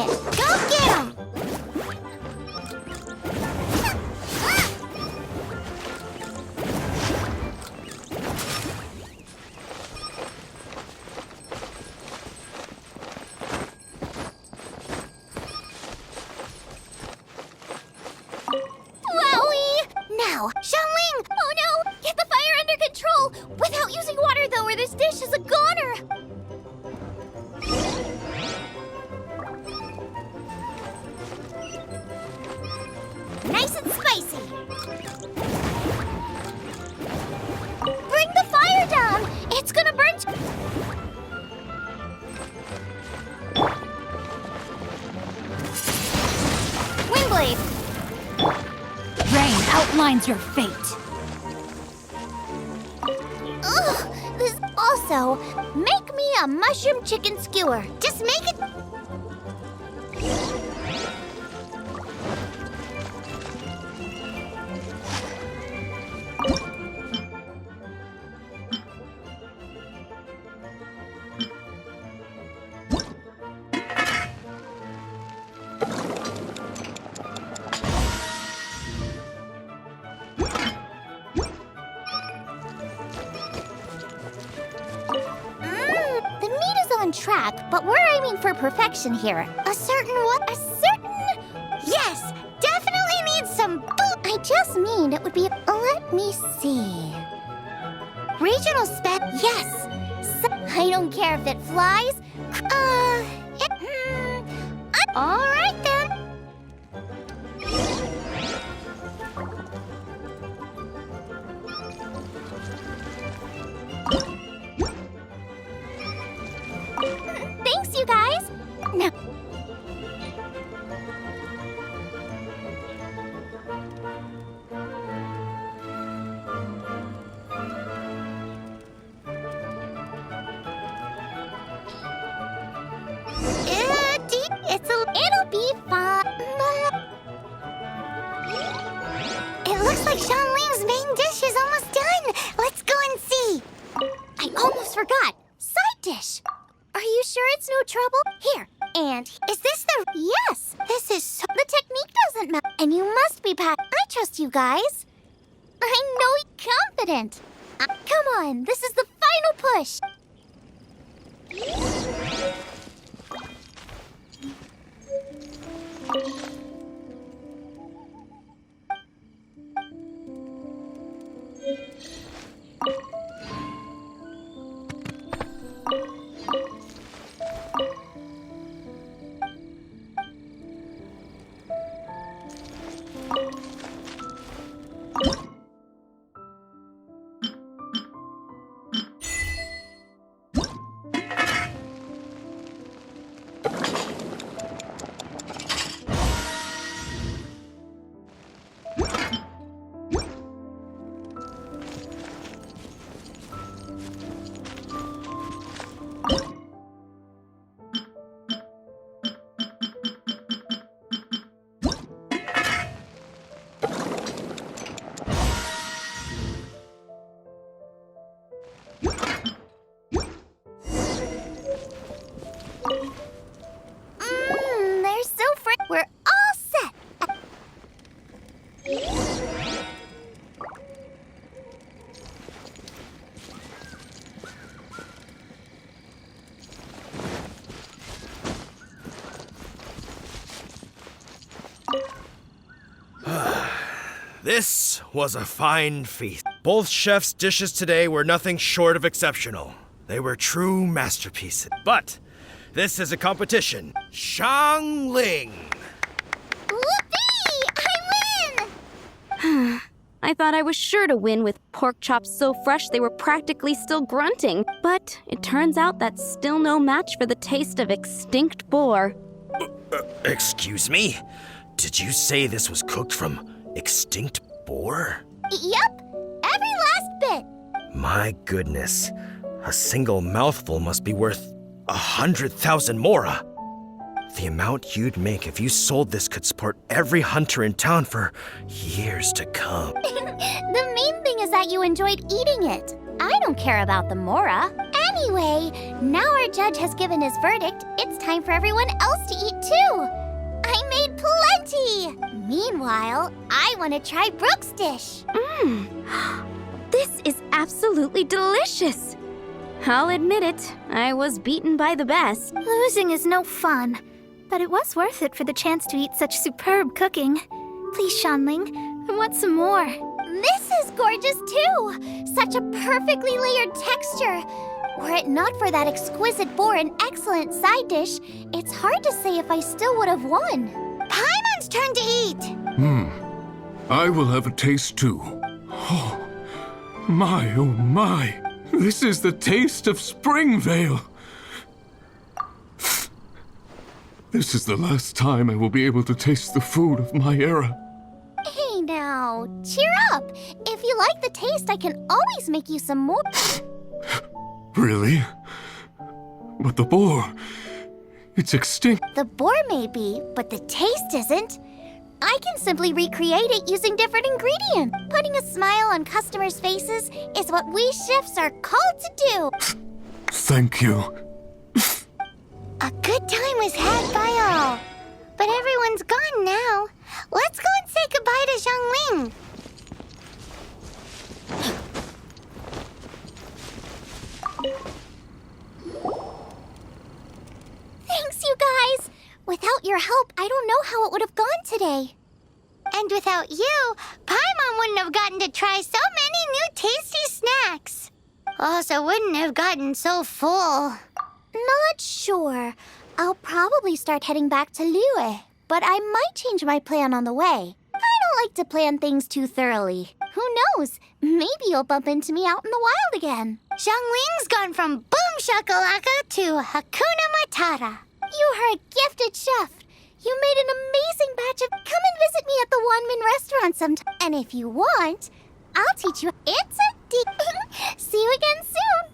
it! Go get him! Now, Xiangling! Oh no! Get the fire under control! Without using water, though, or this dish is a goner! Nice and spicy! Bring the fire down! It's gonna burn... Windblade! Rain outlines your fate. Ugh, this also, make me a mushroom chicken skewer. Just make it... on track, but we're aiming for perfection here. A certain what? A certain... Yes! Definitely needs some food! I just mean it would be... Let me see... Regional spec... Yes! I don't care if it flies. Alright then. Thanks, you guys! No. It'll be fun. It looks like Xiangling's main dish is almost done. Let's go and see. I almost forgot. Side dish. Are you sure it's no trouble? Here. And is this the... Yes. This is so... The technique doesn't matter. And you must be I trust you guys. I know you're confident. Come on. This is the final push. They're so We're all set. This was a fine feast. Both chefs' dishes today were nothing short of exceptional. They were true masterpieces. But this is a competition. XIANGLING! Whoopee! I win! I thought I was sure to win with pork chops so fresh they were practically still grunting. But it turns out that's still no match for the taste of extinct boar. Excuse me? Did you say this was cooked from extinct boar? Yep, every last bit. My goodness. A single mouthful must be worth 100,000 mora. The amount you'd make if you sold this could support every hunter in town for years to come. The main thing is that you enjoyed eating it. I don't care about the mora. Anyway, now our judge has given his verdict. It's time time for everyone else to eat too. I made plenty! Meanwhile, I want to try Brooke's dish. This is absolutely delicious. I'll admit it, I was beaten by the best. Losing is no fun, but it was worth it for the chance to eat such superb cooking. Please, Xianling, I want some more. This is gorgeous too! Such a perfectly layered texture. Were it not for that exquisite boar and excellent side dish, it's hard to say if I still would have won. Paimon's turn to eat! I will have a taste too. Oh my. This is the taste of Springvale. This is the last time I will be able to taste the food of my era. Hey now, cheer up. If you like the taste, I can always make you some more. Really? But the boar, it's extinct. The boar may be, but the taste isn't. I can simply recreate it using different ingredients. Putting a smile on customers' faces is what we chefs are called to do. Thank you. A good time was had by all. But everyone's gone now. Let's go and say goodbye to Xiangling. Thanks, you guys. Without your help, I don't know how it would have gone today. And without you, Paimon wouldn't have gotten to try so many new tasty snacks. Also wouldn't have gotten so full. Not sure. I'll probably start heading back to Liyue, but I might change my plan on the way. I don't like to plan things too thoroughly. Who knows? Maybe you'll bump into me out in the wild again. Xiangling's gone from boom shakalaka to Hakuna Matata. You are a gifted chef. You made an amazing batch of... Come and visit me at the Wanmin restaurant sometime. And if you want, I'll teach you... It's a See you again soon.